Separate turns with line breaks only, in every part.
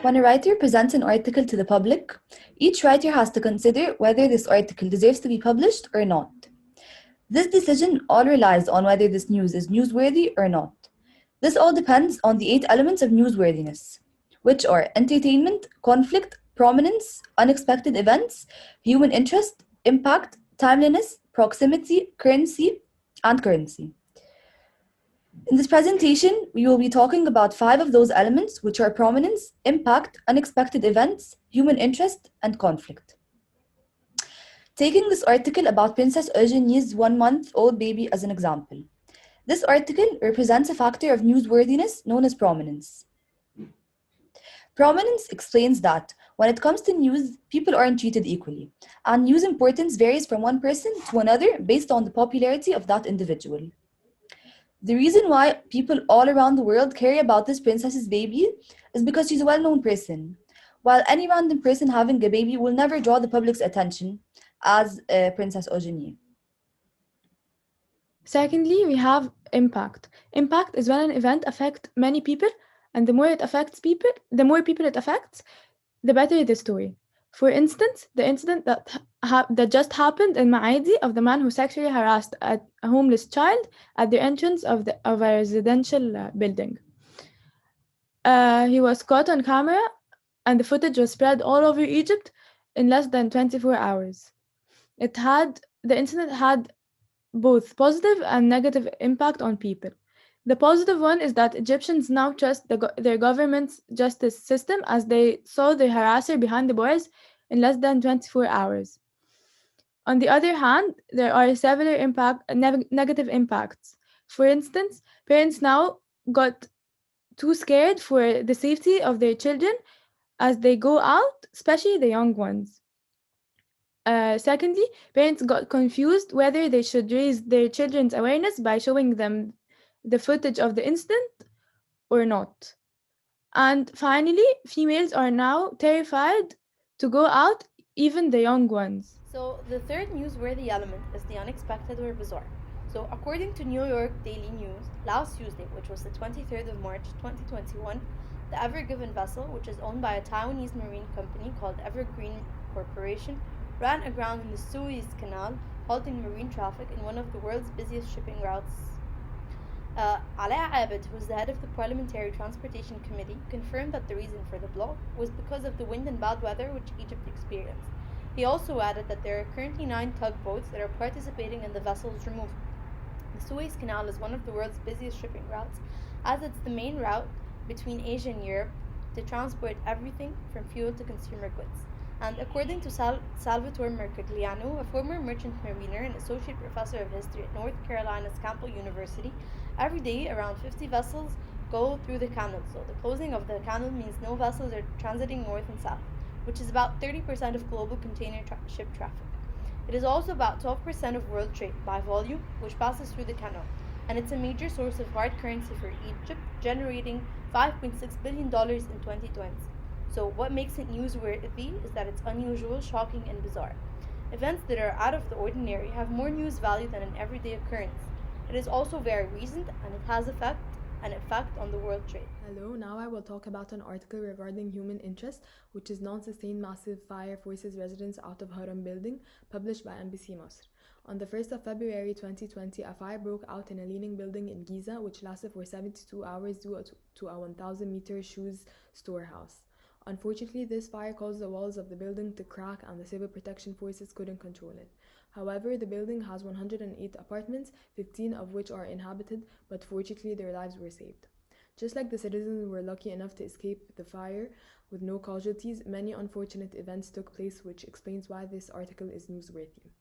When a writer presents an article to the public, each writer has to consider whether this article deserves to be published or not. This decision all relies on whether this news is newsworthy or not. This all depends on the 8 elements of newsworthiness, which are entertainment, conflict, prominence, unexpected events, human interest, impact, timeliness, proximity, currency, and currency. In this presentation, we will be talking about 5 of those elements, which are prominence, impact, unexpected events, human interest, and conflict. Taking this article about Princess Eugenie's 1-month-old baby as an example. This article represents a factor of newsworthiness known as prominence. Prominence explains that when it comes to news, people aren't treated equally, and news importance varies from one person to another based on the popularity of that individual. The reason why people all around the world care about this princess's baby is because she's a well-known person, while any random person having a baby will never draw the public's attention as Princess Eugenie.
Secondly, we have impact. Impact is when an event affects many people, and the more it affects people, the more people it affects, the better the story. For instance, the incident that just happened in Maadi of the man who sexually harassed a homeless child at the entrance of a residential building. He was caught on camera, and the footage was spread all over Egypt in less than 24 hours. The incident had both positive and negative impact on people. The positive one is that Egyptians now trust their government's justice system as they saw the harasser behind the bars in less than 24 hours. On the other hand, there are several negative impacts. For instance, parents now got too scared for the safety of their children as they go out, especially the young ones. Secondly, parents got confused whether they should raise their children's awareness by showing them the footage of the incident or not. And finally, females are now terrified to go out, even the young ones.
So the third newsworthy element is the unexpected or bizarre. So according to New York Daily News, last Tuesday, which was the 23rd of March 2021, the Ever Given vessel, which is owned by a Taiwanese marine company called Evergreen Corporation, ran aground in the Suez Canal, halting marine traffic in one of the world's busiest shipping routes. Ala Abd, who is the head of the Parliamentary Transportation Committee, confirmed that the reason for the block was because of the wind and bad weather which Egypt experienced. He also added that there are currently 9 tugboats that are participating in the vessel's removal. The Suez Canal is one of the world's busiest shipping routes, as it's the main route between Asia and Europe to transport everything from fuel to consumer goods. And according to Salvatore Mercogliano, a former merchant mariner and associate professor of history at North Carolina's Campbell University, every day around 50 vessels go through the canal. So the closing of the canal means no vessels are transiting north and south, which is about 30% of global container ship traffic. It is also about 12% of world trade by volume, which passes through the canal, and it's a major source of hard currency for Egypt, generating $5.6 billion in 2020. So what makes it newsworthy is that it's unusual, shocking, and bizarre. Events that are out of the ordinary have more news value than an everyday occurrence. It is also very recent, and it has an effect on the world trade.
Hello, now I will talk about an article regarding human interest, which is non-sustained massive fire forces residents out of Haram building, published by NBC Masr. On the 1st of February 2020, a fire broke out in a leaning building in Giza, which lasted for 72 hours due to a 1,000-meter shoes storehouse. Unfortunately, this fire caused the walls of the building to crack and the civil protection forces couldn't control it. However, the building has 108 apartments, 15 of which are inhabited, but fortunately their lives were saved. Just like the citizens were lucky enough to escape the fire with no casualties, many unfortunate events took place, which explains why this article is newsworthy.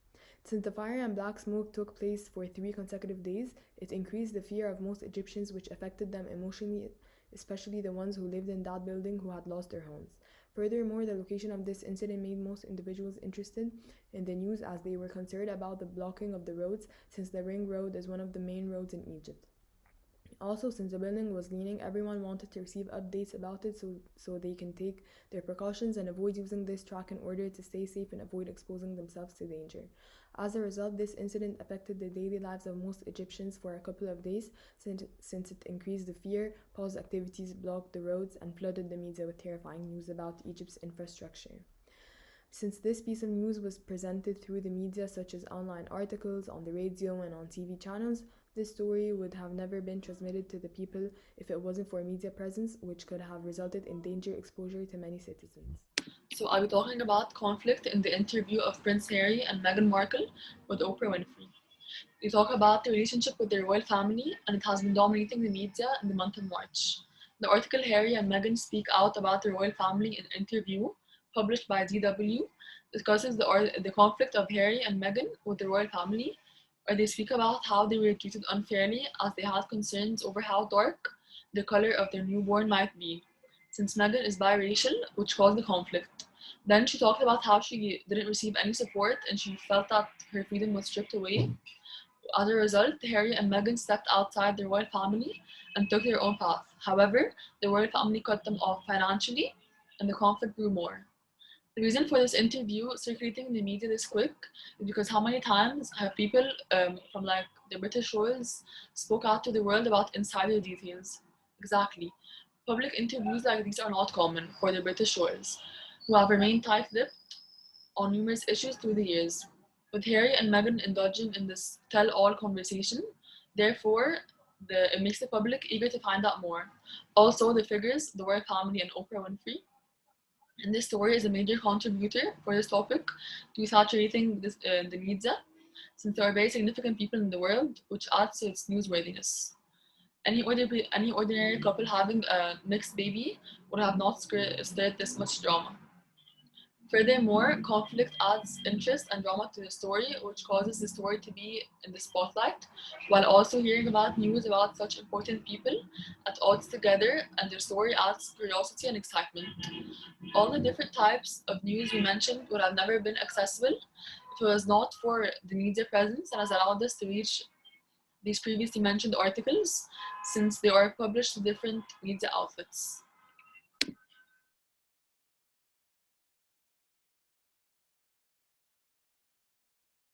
Since the fire and black smoke took place for 3 consecutive days, it increased the fear of most Egyptians, which affected them emotionally, especially the ones who lived in that building who had lost their homes. Furthermore, the location of this incident made most individuals interested in the news as they were concerned about the blocking of the roads, since the ring road is one of the main roads in Egypt. Also, since the building was leaning, everyone wanted to receive updates about it so they can take their precautions and avoid using this track in order to stay safe and avoid exposing themselves to danger. As a result, this incident affected the daily lives of most Egyptians for a couple of days since it increased the fear, paused activities, blocked the roads, and flooded the media with terrifying news about Egypt's infrastructure. Since this piece of news was presented through the media, such as online articles, on the radio, and on TV channels, this story would have never been transmitted to the people if it wasn't for media presence, which could have resulted in danger exposure to many citizens.
So I'll be talking about conflict in the interview of Prince Harry and Meghan Markle with Oprah Winfrey. They talk about the relationship with their royal family, and it has been dominating the media in the month of March. The article Harry and Meghan speak out about the royal family in an interview published by DW discusses the conflict of Harry and Meghan with the royal family, where they speak about how they were treated unfairly as they had concerns over how dark the color of their newborn might be, since Meghan is biracial, which caused the conflict. Then she talked about how she didn't receive any support and she felt that her freedom was stripped away. As a result, Harry and Meghan stepped outside the royal family and took their own path. However, the royal family cut them off financially, and the conflict grew more. The reason for this interview circulating in the media this quick is because how many times have people from like the British royals spoke out to the world about insider details? Exactly. Public interviews like these are not common for the British royals, who have remained tight-lipped on numerous issues through the years. With Harry and Meghan indulging in this tell-all conversation, therefore, it makes the public eager to find out more. Also, the figures, the royal family and Oprah Winfrey, and this story is a major contributor for this topic to saturating the media, since there are very significant people in the world, which adds to its newsworthiness. Any ordinary couple having a mixed baby would have not stirred this much drama. Furthermore, conflict adds interest and drama to the story, which causes the story to be in the spotlight, while also hearing about news about such important people at odds together, and their story adds curiosity and excitement. All the different types of news we mentioned would have never been accessible if it was not for the media presence and has allowed us to reach these previously mentioned articles, since they are published to different media outlets.